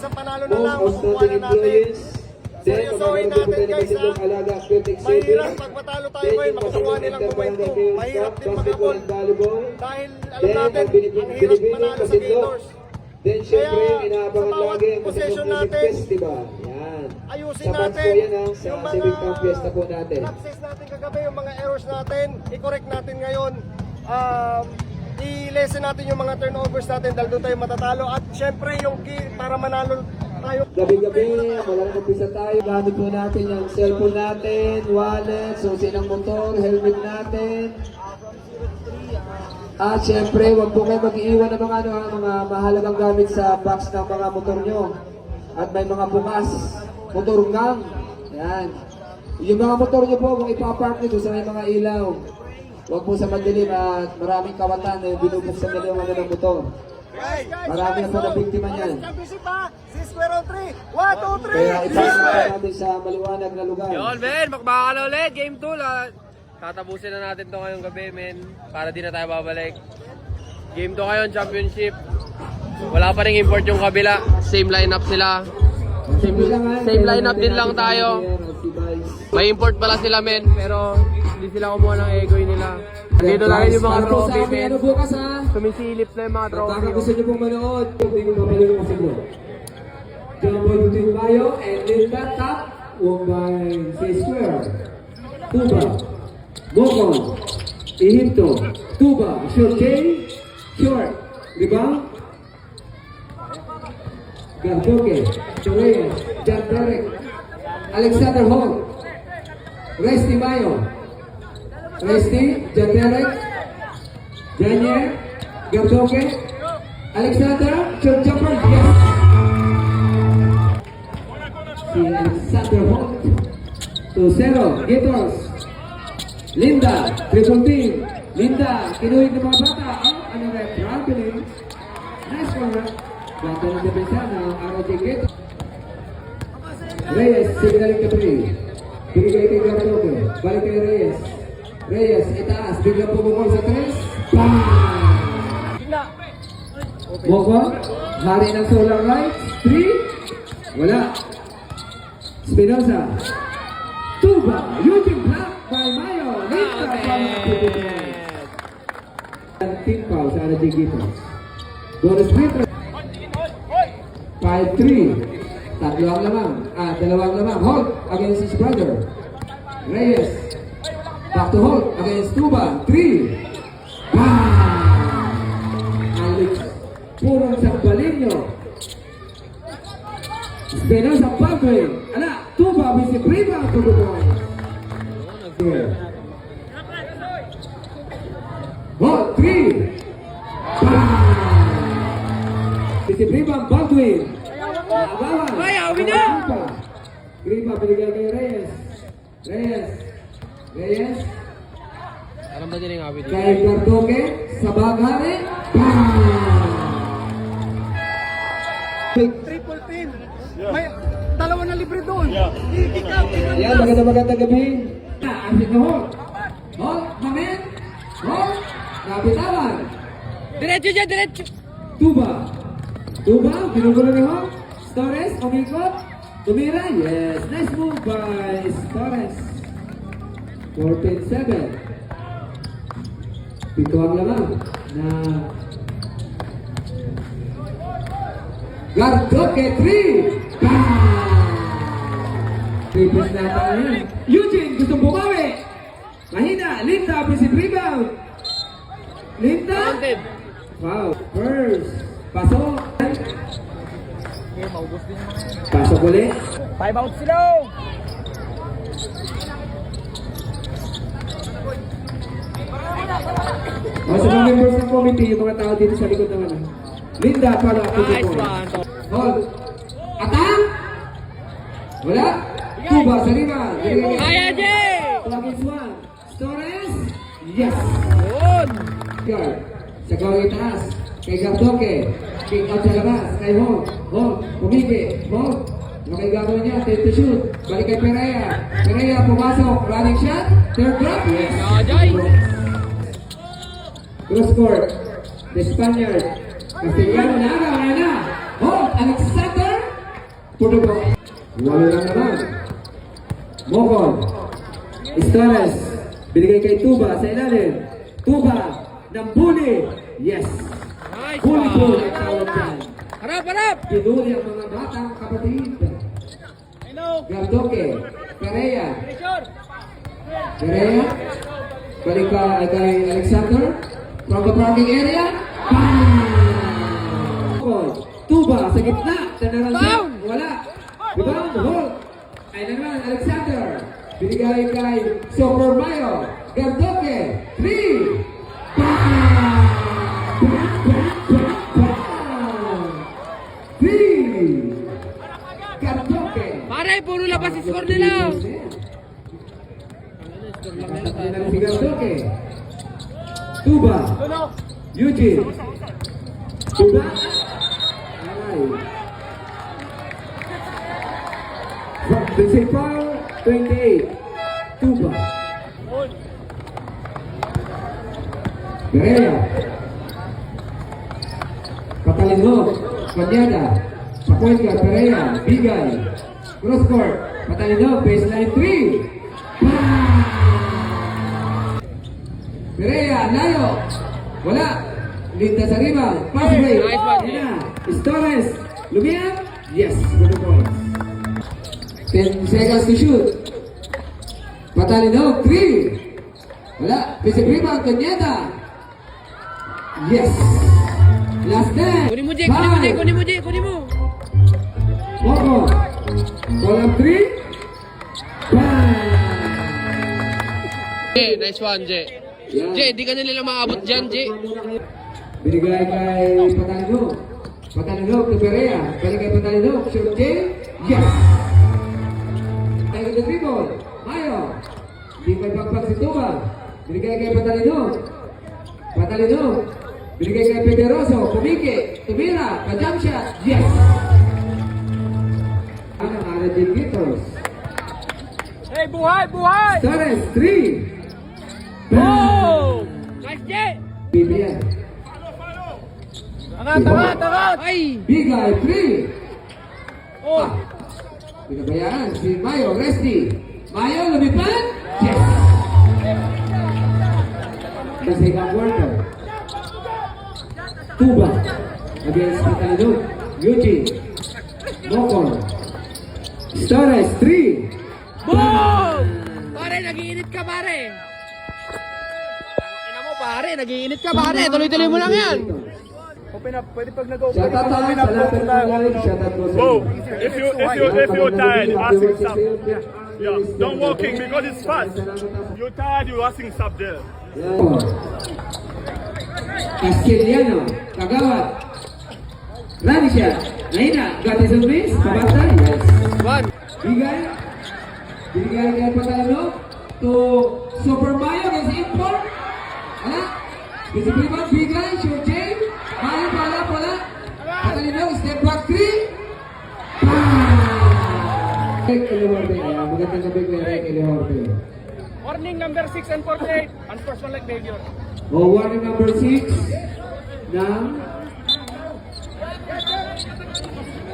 isang panalo na lang, makukuha na natin. Seryosohin natin guys ha. Mahirap pag matalo tayo ngayon, makakuha nilang momentum. Mahirap din makabol. Dahil alam natin, ang hirap manalo sa Gators. Then syempre, inaabangan bawat lagi ang possession Pacific natin, Festival. Yan. ayusin Sa natin Pasko yan ang sa yung Civic mga Town Fiesta po natin. lapses natin kagabi, yung mga errors natin, i-correct natin ngayon. I-lesson natin yung mga turnovers natin dahil doon tayo matatalo. At syempre yung key para manalo tayo. Gabi-gabi, walang umpisa tayo. Gamit po natin yung cellphone natin, wallet, susi ng motor, helmet natin. At syempre, huwag po kayo mag-iwan ng mga mahalagang gamit sa box ng mga motor nyo. At may mga bukas, motor gang. Yan. Yung mga motor nyo po, kung ipapark nyo sa may mga ilaw. Huwag po sa madilim at maraming kawatan na binubuksan nila yung ng motor. Marami na po na biktima niyan. Kaya ipasok natin sa maliwanag na lugar. Yon, men, makbaka na ulit. Game 2. Tatapusin na natin to ngayong gabi, men. Para di na tayo babalik. Game 2 ngayon, championship. Wala pa rin import yung kabila. Same lineup sila. Same lineup din lang tayo. May import pala sila, men. Pero hindi sila kumuha ng egoy nila. Dito tayo yung mga trophy, men. Sumisilip na yung mga trophy. Baka gusto nyo pong manood, hindi nyo mapalala kasi mo. John Boy Butin Bayo, and in that top, won by C-Square. Tuba, Bokon, Ihipto, Tuba, short K, short, rebound. Gardoke, Torres, Jack Derek, Alexander Hall, Resty Bayo, Resty, Jack Derek, Daniel, Gardoke, Alexander, short jumper, yes. Si Alexander Hall, 2-0, Gators. Linda, triple team. Linda, kinuhig ng mga bata. Ano na, traveling. Nice one, bata ng depensa ng ROJ Gators. Reyes, signaling ka 3. Bigay kay Gardoke. Balik kay Reyes. Reyes, itaas. Biglang pumukol sa 3. Bang! Moko, hari ng solar lights. 3. Wala. Spinoza. Tuba, Eugene block by Mayo. Linda from team foul sa RJ Gators. Bonus free throw. 5-3. Tatlo ang lamang. Dalawang lamang. Holt against his brother. Reyes. Back to Holt against Tuba. 3. Bang! Alex. Purong sa Balinyo. Spinoza Pagwin. Tuba with the rebound to the boys. Holt 3. With the rebound Baldwin. Ayaw, wina! Rebound binigyan kay Reyes. Reyes. Alam ba din yung awit? Kay Gardoke. Sa bagari. Triple team. May dalawa na libre doon. I-kick out. Yan, magandang gabi. Asin na Holt. Holt, Mamen. Holt, napitawan. Diretso dyan, diretso! Tuba, binugulo ni Holt. Torres, umikot. Tumira, yes. Nice move by Torres. 14-7. Pito ang lamang na Gardoke 3. Triples na tayo. Eugene gustong bumawi. Mahina. Linda, offensive rebound. Linda. Wow. First. Pasok. Pasok ulit. 5 out sila. O sa mga members ng committee, yung mga tao dito sa likod naman. Linda, para ako Nice dito. one. Hold. Attack! Wala. Tuba sa lima. Kaya, Jay! Plug is one. Torres. Yes. Yun! Guard. Sa gawin taas. Kay Gardoke. Kick out sa labas. Kay Holt. Holt. Pumigi. Holt. Ano kay gagawin niya? Take to shoot. Balik kay Pereira. Pereira pumasok. Running shot. Third drop. Yes. Jay! Cross court. The Spaniard. Castellano na. Holt. Alexander. Puto. Walo lang naman. Mokon. Stores. Binigay kay Tuba sa ilalim. Tuba ng Bully. Yes. Nice Bully po one. ang tawag yan. Harap, harap! Pinuli ang mga batang kapatid. Gardoque. Perea. Perea. Balik pa kay Alexander. From the parking area. Bang! Tuba sa gitna. Down! Wala. Rebound. Hold. Ay naman Alexander. Binigay kay Super Mayo. Gardoque. 3. Bang! Bang! Bang! Bang! 3. Gardoque. Pare, puro labas yung score nila. Si Gardoque. Tuba. Eugene. Tuba. Alay. Principal 28. Tuba. Perea. Patalino. Panyada. Sa point guard, Perea. Bigay. Cross court. Patalino. Baseline 3. Perea. Layo. Wala. Linda sa rebound. Pass break. Nice one. Ina. Stores. Lumiyan. Yes. Good points. 10 seconds to shoot. Patalino. 3. Wala. Basic rebound. Panyada. Yes. Last dance. Kunin mo, Jake, kunin mo, Jake, kunin mo, Jake, kunin mo. Moko. Column 3. Bang! Jay, nice one, Jay. Jay, di ka na nila maabot dyan, Jay. Binigay kay Patalino. Patalino to Perea. Balik kay Patalino. Shoot J. Yes! Tayo the dribble. Mayo. Di may pagpag si Tuba. Binigay kay Patalino. Patalino. Binigay kay Pederoso. Pumiki. Tumira. Pa-jump shot. Yes! Ang RD Gators. Hey, buhay, buhay! Torres, 3. Oh! Nice, Jay! BBM. Angat! Ay! Bigay, 3. Oh! Pinabayaan si Mayo, Resty. Mayo, lumipad. Yes! The second quarter. Tuba. Against Patalino. Eugene. Mokon. Torres, 3. Boom! Pare, nag-iinit ka, pare! Ina mo, pare, nag-iinit ka, pare! Tuloy-tuloy mo lang yan! Shout out tayo sa lahat ng live. Shout out po sa Whoa, inyo. if you're tired, you asking sub. Yeah, don't walking because it's fast. You're tired, you asking sub there. Castellano, Kagawad. Rally shot. Naina, got his own miss. Pabantay. Yes. One! Bigay. Bigay kay Patalino to Super Mayo against Import. Wala. Bisipiman, bigay. Sure Jay. Mayo pala. Patalino, step back 3. Eric Elehorte. Magandang gabi ko Eric Elehorte. Warning number 6 and 48, unsportsmanlike behavior. O warning number 6 ng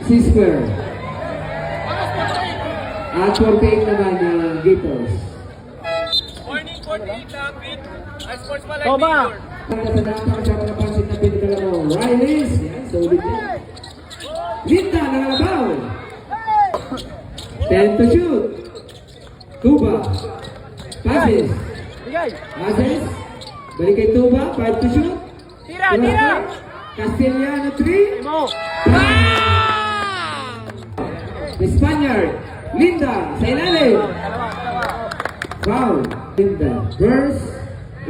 C-Square. At 48 naman ng Gators. Warning 48, lapit, unsportsmanlike Toma! behavior. Para sa napakasama na pansin na pinagdala mo, Rileys. Yan, solid yan. Linda, nangalabaw. 10 to shoot. Tuba. Passes. Bigay! Passes. Balik kay Tuba. 5 to shoot. Tira! Tira! Castellano 3. Mo! The Spaniard. Linda. Sa ilalim. Foul. Linda. Burst.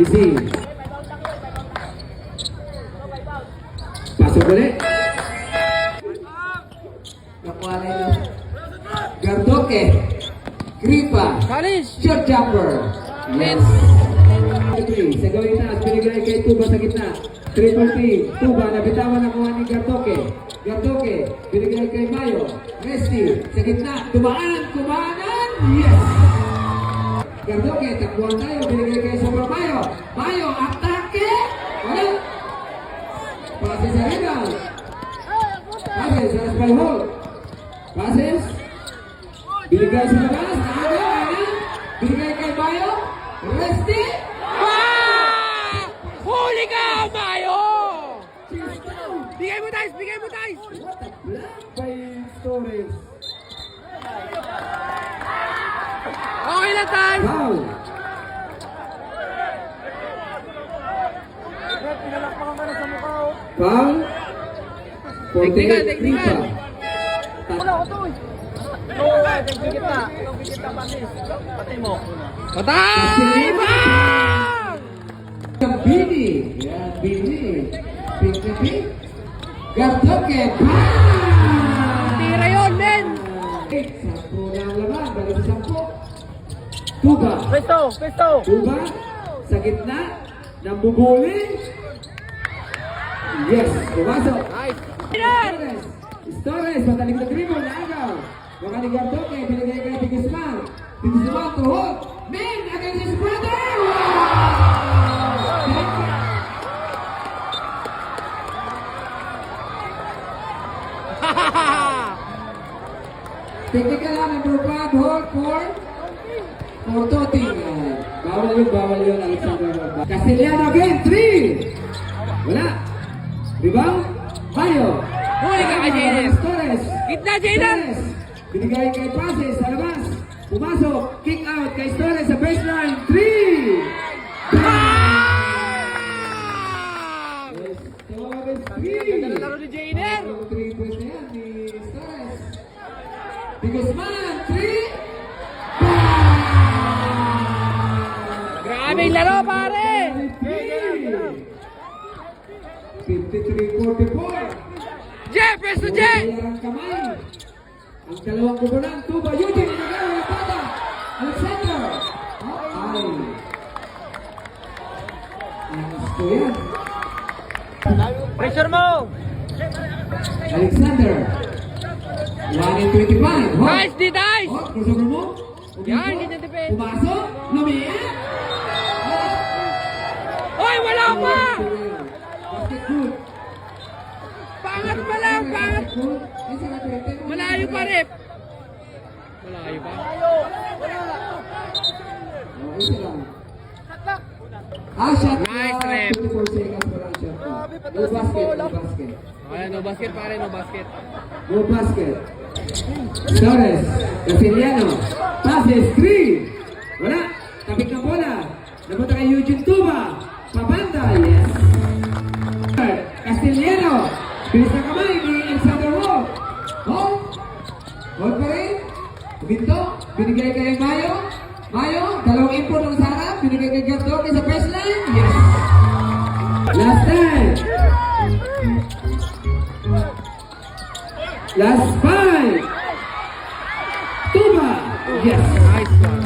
Easy. Pasok ulit. Nakuha na yun. Gardoque. Kripa. Paris! Shot jumper. Yes. 3. Sa gawin taas, binigay kay Tuba sa gitna. Triple team. Tuba, nabitawan ang kuha ni Gardoque. Gardoque, binigay kay Mayo. Resty, sa gitna. Tumaan! Yes! Gardoque, takbuhan tayo. Binigay kay Super Mayo. Mayo, atake! Wala! Pase sa rebound. Pase sa spy hold. Pase Binigay sa labas. Ayan. Binigay kay Mayo. Resty. Huli ka, Mayo! Bigay mo, Tice! Bigay mo, Tice! What a block by Torres. Okay na, Tice! Foul. Foul. Teknikal, 48 teknikal. Patay! Bang! Bini. Yan, Bini. Pink na pink. Gartoke. Tira yun, men! 10 na ang laban. Balik sa 10. Tuba. Pesto! Tuba. Sa gitna. Nambubuling. Yes. Pumasok. Nice! Torres, mataling na dribble, naagaw. Baka ni Gartoke, binigay kay Tigisman. Tigisman to hold. Men, against his brother! Technical lang, number 5, hold for Toting. Bawal yun, Alexander Roba. Castellano again, 3! Wala. Rebound, Mayo. Huli ka kay Jaden. Torres. Gitna, Jaden! Torres. Binigay kay Pases sa labas. Pumasok. Kick out kay Torres sa baseline. 3! Torres 3! Laro ni Jaden! 3 points na yan ni Torres. Di Guzman. 3! Grabe yung laro, pare! 53-44. Jeff! Presto, Jeff! Ang kamay. Ang dalawang kubulan. Tuba. Eugene. Nagagawa ng pata. Alexander. Ay. Ang gusto yan. Pressure mo! Alexander. 1-25. Hop. Nice, di Tice! Hop. Crossover mo. Yan, ganyan defense. Pumasok. Lumiit. Oy, wala pa! Basket good. Pangat pa lang, pangat! Basket good. Ay, sa natin. Malayo pa, Rep! Malayo pa? Okay sila. Shot Nice, clock. Rep. 24 seconds pa lang shot clock. No basket, no basket. Okay, no basket, pare, no basket. No basket. Torres. Casiliano. Passes. 3. Wala. Tapik ng bola. Napunta kay Eugene Tuba. Pabanda. Yes. Casiliano. Bilis na kamay ni Alexander Rowe. Hold. Hold pa rin. Binto. Binigay kay Mayo. Mayo. Dalawang input ng sarap. Binigay kay Gardoque sa baseline. Yes. Last time. Last 5. Tuba. Yes. Nice one.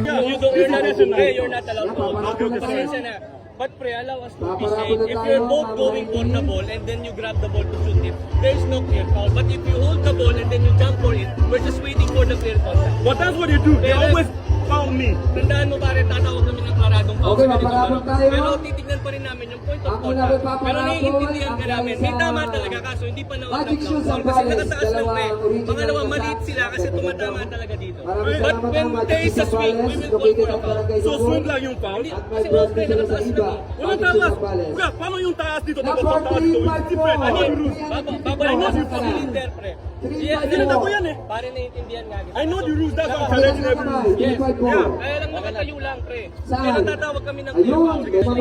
You're not a pre, you're not allowed to hold. Pasensya na. But pre, allow us to be safe. If you're both going for the ball and then you grab the ball to shoot it, there is no clear foul. But if you hold the ball and then you jump for it, we're just waiting for the clear contact. But that's what you do. They always foul me. Tandaan mo pare, tatawag kami ng paradong foul. Okay, sa ganitong maparabot laro. tayo. Pero titignan pa rin namin yung point of Ako na contact. magpaparabot, Pero naiintindihan ka ang namin. isa- May tama talaga kaso hindi pa na Magic shoes ang Kasi Palace, nakataas lang pre. dalawang original Pangalawa, na maliit shots. sila kasi tumatama talaga dito. Maraming But salamat when ang Magic there is shoes a sa swing, we Palace. will call Located for a ang foul. barangay So Lubog. swing lang yung foul? At may Kasi birthday okay, sila sa nakataas iba. lang eh. Walang Magic shoes talas. sa Palace. Kuya, paano yung taas dito? Na Tapos ang taas dito? 45 It's different. I know the rules. Babalik po. na si Faciliter, pre. Tinanda ko yan eh. Pare naiintindihan nga. I know the rules. That's why I'm challenging every rule. Yes. 35 po. Kaya lang nakatayo lang, pre. Saan? Kaya natatawag kami ng Ayun,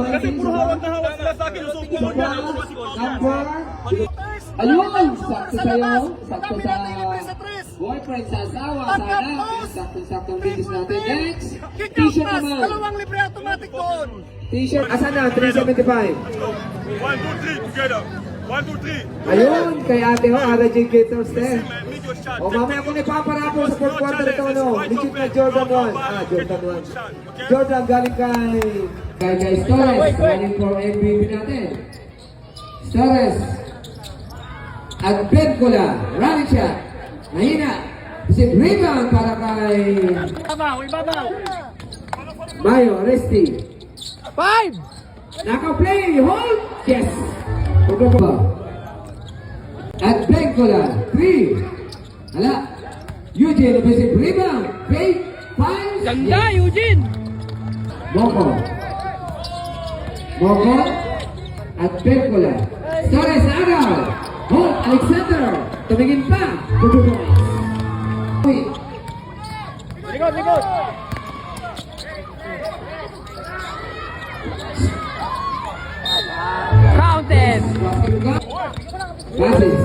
Kasi puro hawak na hawak sila sa akin. So, Isa puro pa, yan. Ako si Paul. number. Ayun, sakto sa'yo. Sakto sa boyfriend, sa asawa, sa anak. Sakto-saktong biggest natin. Next, t-shirt naman. Dalawang libre automatic doon! T-shirt, asan na? 375. 1, 2, 3 together. 1, 2, 3. Ayun, kay ate ho, Ara J. Gators Listen, man, make your shot. O mamaya kung ipaparapol sa fourth quarter ito, no? Legit na Jordan 1. Jordan 1. Jordan galing kay Torres. Galing for MVP natin. Torres. At Bencola. Running shot. Mahina. Isip rebound para kay Ibabaw! Mayo. Resti. 5! Naka-play. Hold. Yes. At Bencola. 3. Hala. Eugene. Eugene, offensive rebound. Fake, finds. Ganda, Eugene! Moko. Moko. At Percola. Torres, agaw. Holt, Alexander. Tumingin pa. 2 points. Uy. Likod, likod. Counted! Passes.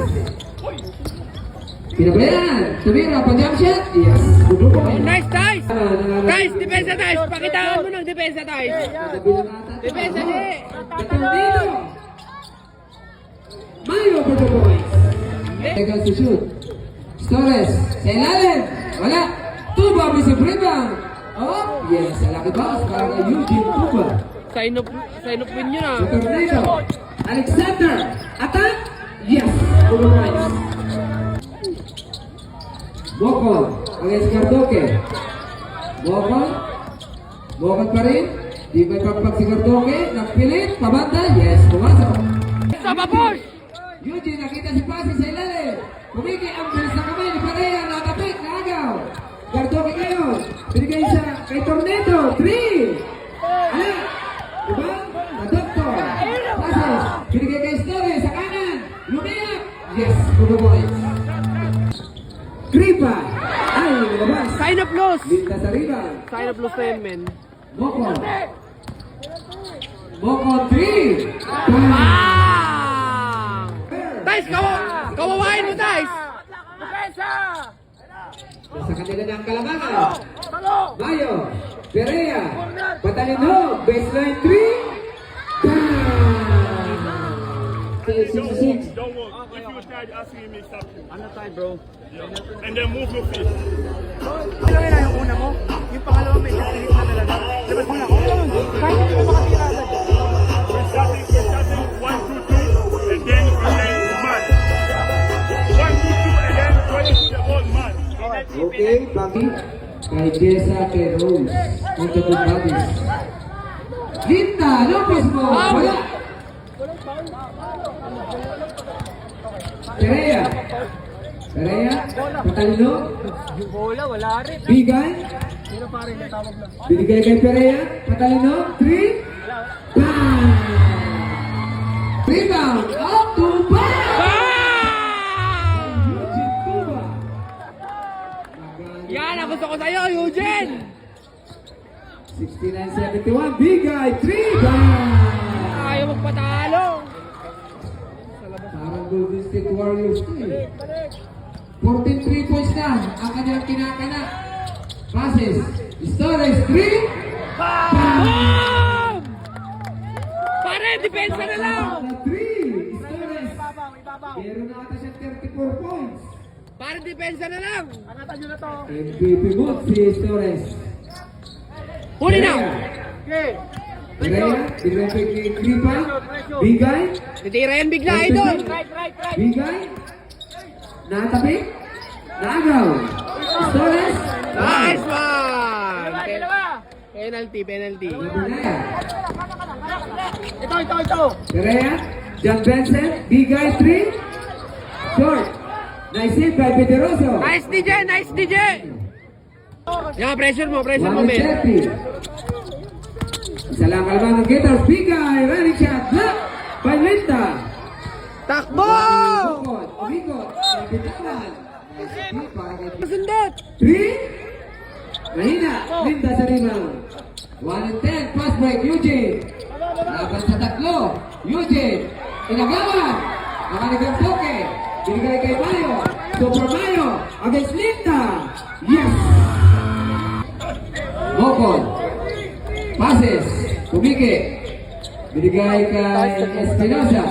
Pinabayaan. Tumira, pag-jump shot. Yes. 2 points. Nice, Tice! Tice, depensa, Tice! Pakitaan mo ng depensa, Tice! Depensa, di! Dito. Mayo for 2 points. Seconds to shoot. Torres, sa ilalim. Wala. Tuba, missing rebound. Oh, yes. Sa lucky bounce para kay Eugene Tuba. Sign up win yun ah. Sa tornado. Alexander. Attack. Yes. 2 points. Bokon. Against Gardoke. Bokon. Bokon pa rin. Di may pagpag si Gardoke. Nagpilit. Pabanda. Yes. Pumasok. Sa babos! Eugene, nakita si Pasi sa ilalim. Kumiki ang bilis na kamay ni Pareha. Nakapit. Naagaw. Gardoke ngayon. Binigay sa kay Tornado. 3. Ala. Diba? Sa Doctor. Passes. Binigay kay Story sa kanan. Lumiyak. Yes. 2 points. Kripa. Ay, lumabas. Sign up loss! Linda sa rebound. Sign up loss na yun, men. Moko. Moko 3. Ah! Tice, kawawain mo, Tice! Nasa kanila ng kalamangan. Mayo. Perea. Patalino. Baseline 3. Don't walk. If you're tired, ask me, make stop you. I'm not tired, bro. Yeah. And then move your feet. Ilang na yung una mo? Yung pangalawa may pilit na talaga. Labas mo na ako. Kahit hindi mo makatira agad. We're starting 1, 2, 3, and then man. 1, 2, 2, and then running to the ball, man. Okay, Bobby. Kay Jessa, kay Rose. Punta po Bobby. Linda, Lopez mo. Wala. Perea. Perea. Patalino. Bola, wala rin. Bigay. Sino pa rin natawag na? Binigay kay Perea. Patalino. 3. Bang! Rebound. Up to bang! Eugene Tuba. Yan ang gusto ko sa'yo, Eugene! 69-71. Bigay. 3. Bang! Ayaw magpatalo! Parang Golden State Warriors to eh. 14 3 points na ang kanyang kinakana. Passes. Storage 3. Boom! Pare, depensa na lang! 3. Storage. Meron na ata siya 34 points. Pare, depensa na lang! Angatan nyo na to. MVP mo si Storage. Huli na! Okay. Perea. Dinrepek ni Kripa. Bigay. Titira yan bigla, idol! Right. Bigay. Natabi. Naagaw. Storage. Nice one! Dalawa. Penalty. Nabunaya. Ito. Perea, John Benson, Bigay 3, short. Nice hit by Pederoso. Nice DJ! Yan, pressure mo, men. 130. Isa lang kalaban ng Gators, Bigay, running shot, block by Linda. Takbo! Umikot, bitawan. Nice hit para kay Sundot! 3, mahina, Linda sa rebound. 1-10, pass break, Eugene. Laban sa tatlo, Eugene. Inagawan. Nakaligang toke. Binigay kay Mayo. Super Mayo against Linda. Yes! Mokon. Passes. Kumiki. Binigay kay Espinosa.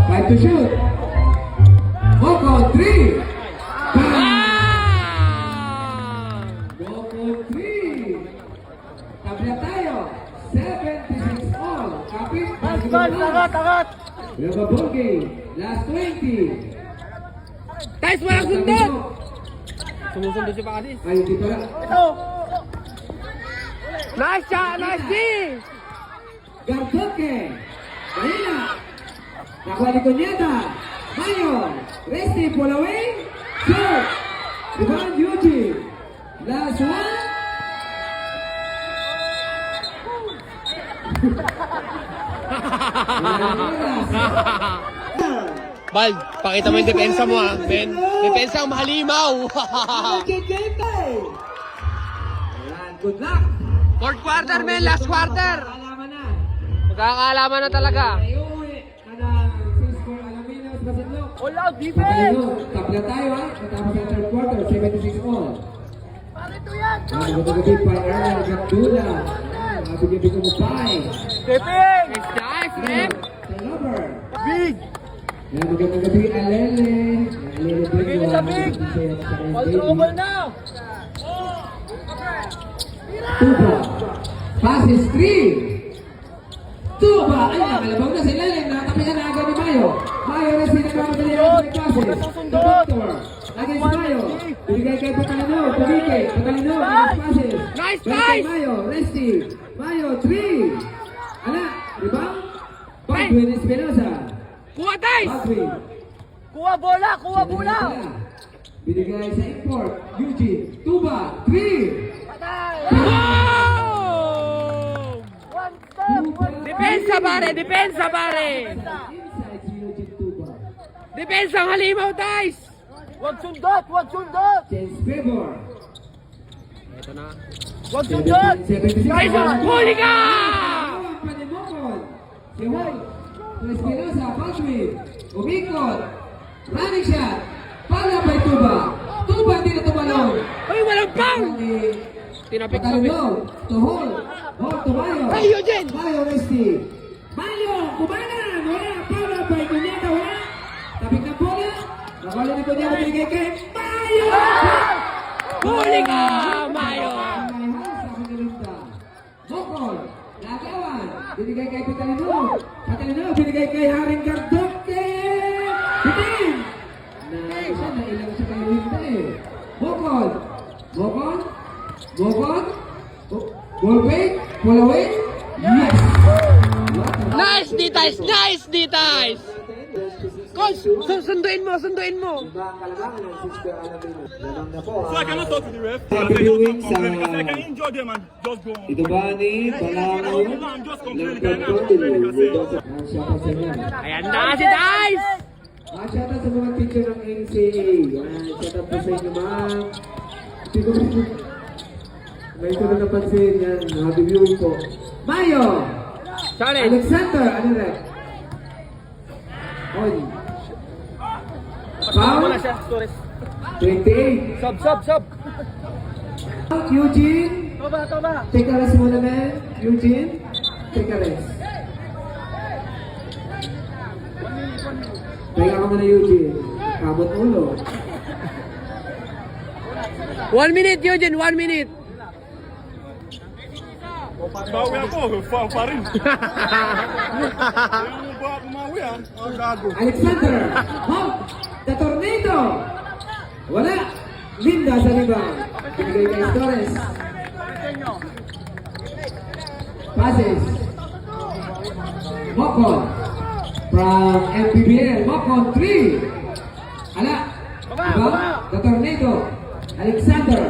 5 to shoot. Mokon, 3. Mokon, 3. Tabla tayo. 76 all. Kapit. Tagat. We have a ball game. Last 20. Tice, walang sundot! Sumusunod si Pasis. Ay, hindi pala. Ito. Nice shot! Nice D! Gardoke. Mahina. Nakuha ni Cuneta. Mayo. Resti, pull away. Short. Rebound, Eugene. last one. Bal, pakita mo yung depensa mo ah, Ben. Depensa ang mahalimaw. Ayan, good luck. Fourth quarter, men. Last quarter. Alaman na. Magkakaalaman na talaga. Iuwi na ng Cisco Alaminos Basidlok. All out defense! Tapla tayo ha. Matapos ang third quarter, 76 all. Gabi pa Erwin Gandula. Gabi mo pa. Stepping! Nice, rep! Turnover. Big! Yan, magandang gabi, Alele. Alele Big. Sa big! Control now! Tuba. Passes 3. Tuba. Ay, nakalabaw na si Lele. Nakatapihan na agad ni Mayo. Mayo na sinagamadali ang passes. Doctor. Against Mayo. Binigay kay Patalino. Pumike. Patalino. Against passes. Nice, Balik kay nice! Mayo. Resty. Mayo, 3. Ala. Rebound. Baldwin Espinosa. Kuha, Dice! Baldwin. Kuha bola! Kuha bola! Binigay sa import. Eugene. Tuba. 3. Wow! Depensa, pare! Depensa, pare! Inside si Eugene Tuba. Depensa ang halimaw, Dice! Huwag sundot! Huwag sundot! James Favor. Ito na. Huwag sundot! Dice! Huli ka! Panimokon. Si Hoy. Espinosa. Baldwin. Umikot. Running shot. Pala by Tuba. Tuba hindi na tumalong. Ay, walang foul! Tinapik kami. Patalino. To hold. Hold to Mayo. Ay, Eugene! Mayo Resty. Mayo. Kumanan. Wala. Pala by Kunyata. Wala. Tapik ng bola. Nakala ni Kunyata. Binigay kay Mayo. Huli ka, Mayo! Bokol. Lagawan. Binigay kay Patalino. Patalino. Binigay kay Haring Gardoque. Bitin. Isa na ilang sa kayo hindi. Bokol. Bokol. Bokol. Ballpay. Pull away. Yes. Nice, D-Tice! Nice, D-Tice! Coach, sunduin mo, sunduin mo! So I cannot talk to the ref. Happy viewing sa Because I can enjoy them and just go on. ito ba ni Balango I'm just complaining. ng I'm complaining kasi. Shoutout sa inyo. Ayan na si Dice! Shoutout sa mga teacher ng NCAA. Shoutout po sa inyo, ma'am. Hindi ko ngayon ko na napansin yan. Happy viewing po. Mayo! Challenge! Alexander! Ano rin? Oy. Foul? Wala siya, Torres. 28. Sub! Eugene. Toba! Take a rest muna, man. Eugene. Take a rest. Teka ka muna, Eugene. Kamot ulo. 1 minute, Eugene, 1 minute! Bawi ako, foul pa rin. Ayaw mo ba bumawi ah? Ang gago. Alexander. Hop. The Tornado. Wala. Linda sa rebound. Binigay kay Torres. Passes. Mokon. From MPBL. Mokon 3. Ala. Rebound. The Tornado. Alexander.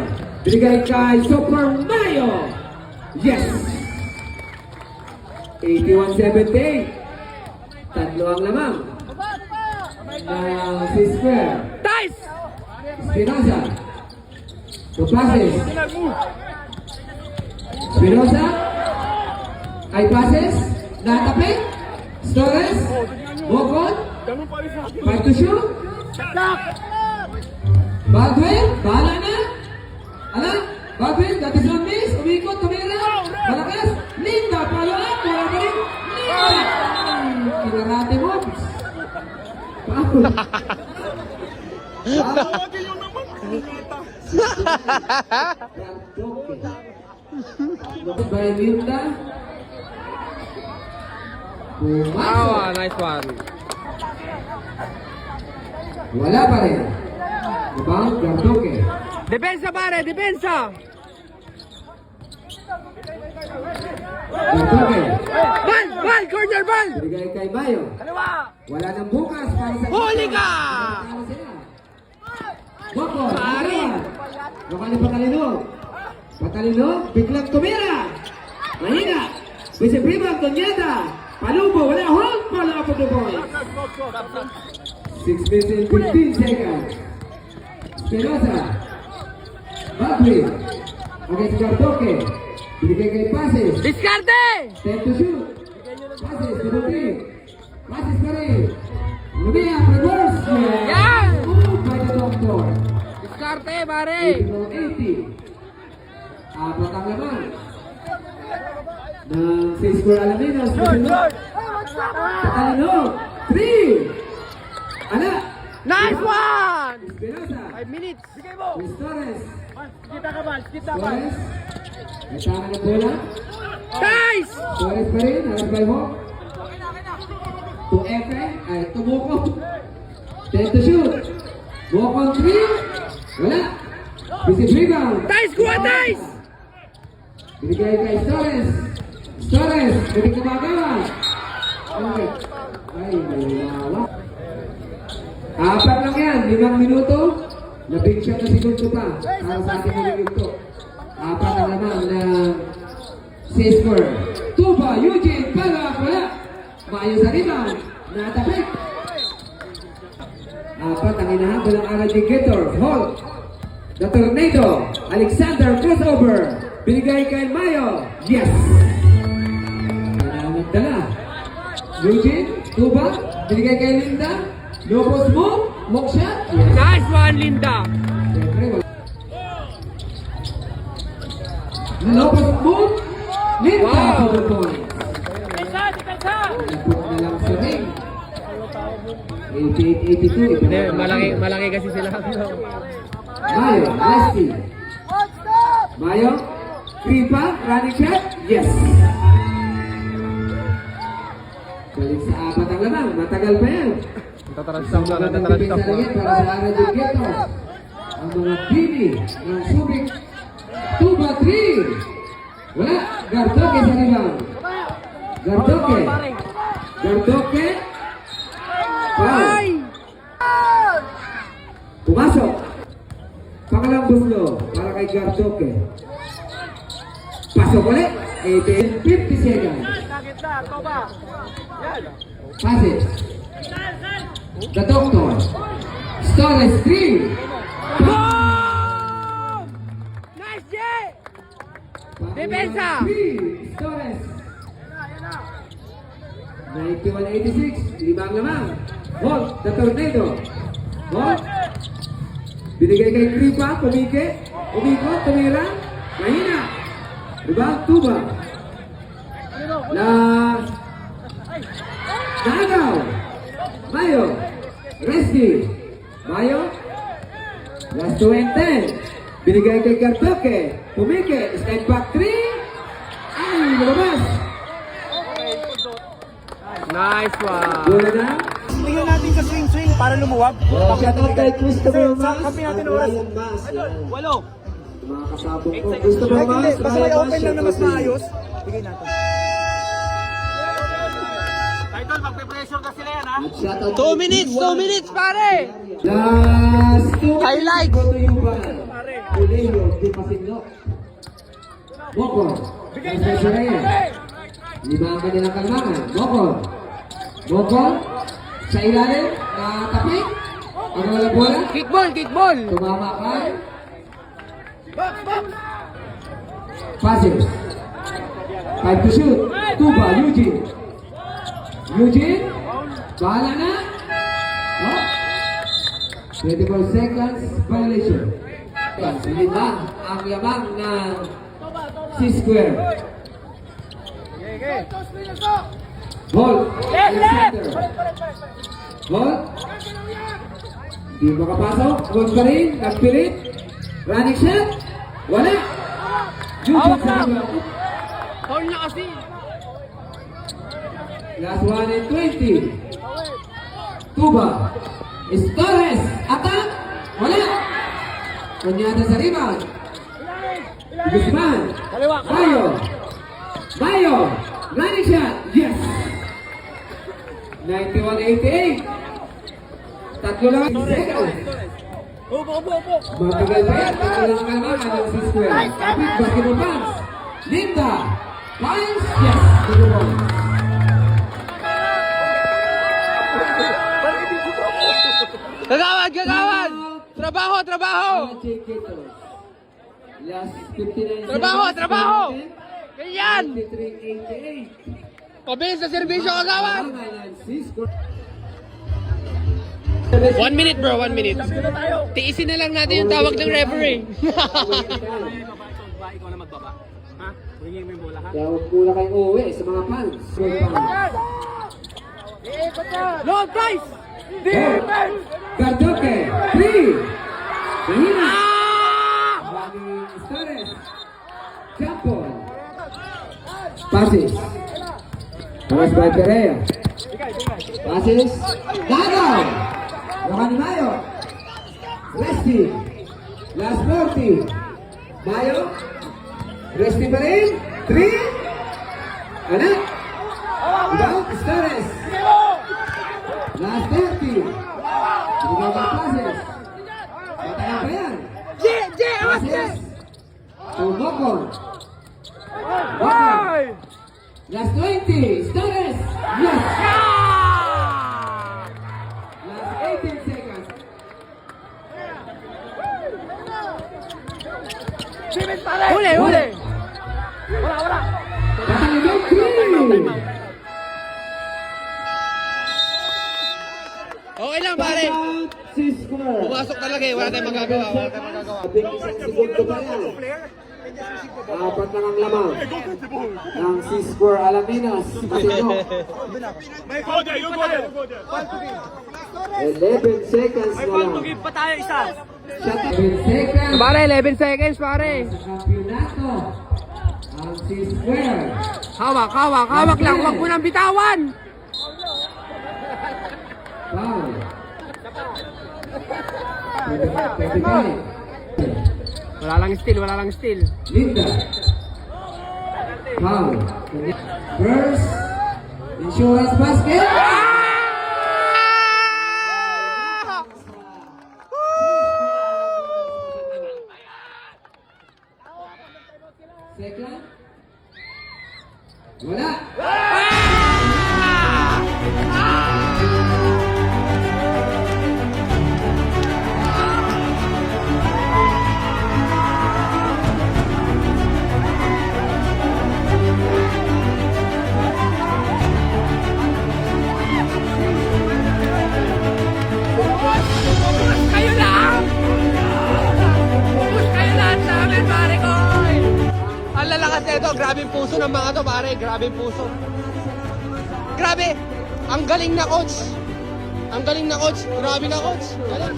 Binigay kay Super Mayo. Yes! 81-78. Tatlo ang lamang. C-square. Dice! Espinosa. Two passes. Espinosa. Ay passes. Natapik. Torres. Bokon. Ganun pa rin sa akin. 5 to shoot. Baldwin. Bahala na. Ala. Baldwin. That is one miss. Umikot. Tumira. Malakas. Linda. Follow up. Wala pa rin. Linda. Kinarate mo. Foul. Tawagin yun naman. Kumita. Look by Linda. Pumasok. Nice one! Wala pa rin. Rebound, Gardoque. Depensa, pare! Depensa! Gardoque. Bal! Corner ball! Binigay kay Mayo. Wala nang bukas para sa... Huli ka! Boko. Pare. Agawan. Lokali Patalino. Patalino, biglang tumira. Mahina. Bishop rebound, Tonyeta. Palubo, wala hold. Follow up of the point. 6 minutes and 15 seconds. Espinosa. Bakri. Against Gartoke. Binigay kay Passes. Diskarte! 10 to shoot. Passes, Dudutin. Passes pa rin. Lumia, reverse. Yan! Moved by the doctor. Diskarte, pare! 80. Apat ang laman. Ng 6-score Alaminos. Patalino. 3. Ala. Nice one! Espinosa. 5 minutes. Luis Torres. Kita ka ba? Kita ba? Torres. May tama ng bola. Nice! Torres pa rin. Harap by Hawk. To Efe. Ay, to Moko. 10 to shoot. Moko on 3. Wala. Visit rebound. Nice, kuha, nice! Binigay kay Torres. Torres. Hindi kumagawa. Okay. Ay, may lawa. Apat lang yan. 5 minuto. 11 na segundo pa. Para sa ating mga yugto. Apat ang naman na C-score. Tuba, Eugene, para, wala. Maayos sa rebound. Natapik. Apat ang inahabol ng RJ Gator. Hall. The Tornado. Alexander crossover. Binigay kay Mayo. Yes. Nagdala. Eugene, Tuba. Binigay kay Linda. Lopos mo. Mock shot. Yes. Nice one, Linda! Siyempre, wala. Lopos mo. Linda Wow. for the point. Nagput na lang sa ring. 88-82. Hindi, malaki kasi sila. Mayo, Leslie. Mayo, Kripa, running shot, yes. Balik sa apat ang laman, matagal pa yan. Tatarantap na, Magandang tatarantap depensa na. rin para sa RJ Gators. Ang mga bini ng Subic. 2-3. Wala, Gardoque sa rebound. Gardoque. Gardoque. Foul. Pumasok. Pangalang buslo para kay Gardoque. Pasok ulit. 50 seconds. Passes. The Doctor. Torres 3. Boom! Nice, Jay! Depensa. 3. Torres. 91-86. 5 lamang. Holt. The Tornado. Holt. Binigay kay Kripa. Pumike. Umikot. Tumira. Mahina. Rebound. Tuba. Nagaw. Mayo. Resti. Mayo. Last 2 and 10. Binigay kay Gardoque. Pumike. Step back 3. Ay, lumabas. Nice one! Bola na. Tingnan natin sa swing para lumuwag. Shout out kay Christopher Mas. Kapi natin Ang oras. Ryan Mas. Yan. Walo. Mga kasabong ko. Christopher Mas. Basta may Ryan Mas. open lang na mas shout out maayos. Bigay natin. Idol, magpe-pressure na sila yan, ha? at shout out 2 minutes, 2 minutes, pare! Last 2 Highlight. Go to Yuban. Uleo. Di Masinlo. Moko. Bigay sa Ryan. 5 ang kanilang kalmangan. Moko. Moko. Sa ilalim. Natapik. Ang walang bola. Kickball, kickball! Tumama ka. Passes. 5 to shoot. Tuba, Eugene. Eugene. Bahala na. Oh. 24 seconds violation. Limang ang lamang ng C-square. Ball. Alexander. Ball. Di makapasok. Ball pa rin. Nagpilit. Running shot. Wala. Eugene sa rebound. Foul na kasi! Last 1 and 20. Tuba. Torres. Attack. Wala. Kunyata sa rebound. Guzman. Mayo. Mayo. Running shot. Yes. 91-88. Tatlo lang seconds. Matagal pa yan. Ang kanina ng C-Square. Kapit basketball fans. Linda. Fans. Yes. Basketball. Gagawad! Gagawad! Trabaho! Trabaho! Last 59 Trabaho! seconds. Trabaho! Ganyan! 53-88. Pabilis sa serbisyo, kagawad! C-Square. 1 minute bro, 1 minute. Tiisin na lang natin yung tawag ng referee. Kaya huwag muna kayong uuwi sa mga fans. Lord guys! Cardoque, 3. Mahina. Bani Stores. Campo. Passes. Pass by Perea. Passes. Dagaw. Baka ni Mayo. Resty. Last 40. Mayo. Resty pa rin. 3. Anak. Ibang Stores. Last 30. Ibang passes. Matagal pa yan. Passes. To Bokon. Bokon. Last 20. Stores. Yes. Last 18 seconds. Huli, huli! Patanggal 3. Okay lang pare. C-Square. Pumasok talaga eh, wala tayong magagawa. Wala tayong magagawa. 11 segundo pa yan. Apat lang ang lamang ng C-Square Alaminos. Matino. Go there, you go there, you go there. 11 seconds na lang. Pa tayo isa. Shot 11 seconds. Pare, 11 seconds pare. Sa kampyonato. Ang C-Square. Hawak, hawak, hawak lang. Huwag mo nang bitawan. Foul. 25. Wala lang steal, wala lang steal. Linda. Foul. First. Insurance basket. Second. Wala. Kayo lang! Focus kayo lahat sa amin, pare ko! Ang lalakas nito, grabe yung puso ng mga to, pare. Grabe yung puso. Grabe! Ang galing na coach! Ang galing na coach! Grabe na coach! Galing!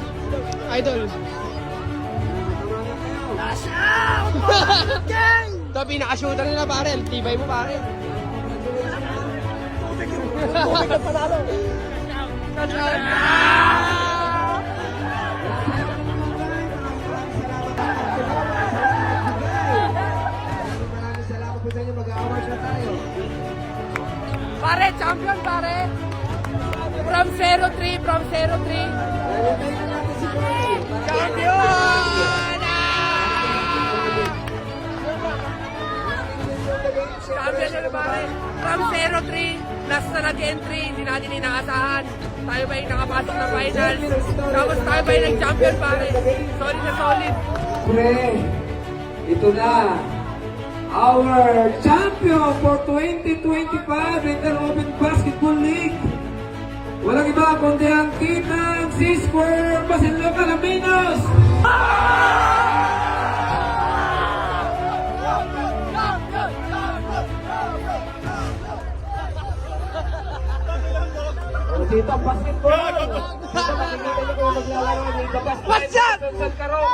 Idol! Ito, pinaka-shooter nila, pare. Tibay mo, pare. Maraming salamat po sa inyo. Mag-awards na tayo. Pare, champion, pare! From 0-3, from 0-3. Tayo na natin si Boy. Champion! Champion na pare. From 0-3, last na nag-entry, hindi natin inaasahan. Tayo ba yung nakapasok na finals? Tapos tayo ba yung nag-champion pare? Solid na solid. Pre, ito na. Our champion for 2025 Inter-Open Basketball League. Walang iba kundi ang team ng C-Square Basilio Alaminos. Dito ang basketball. Dito makikita niyo kung maglalaro ng iba basketball. What's up? Sa karo.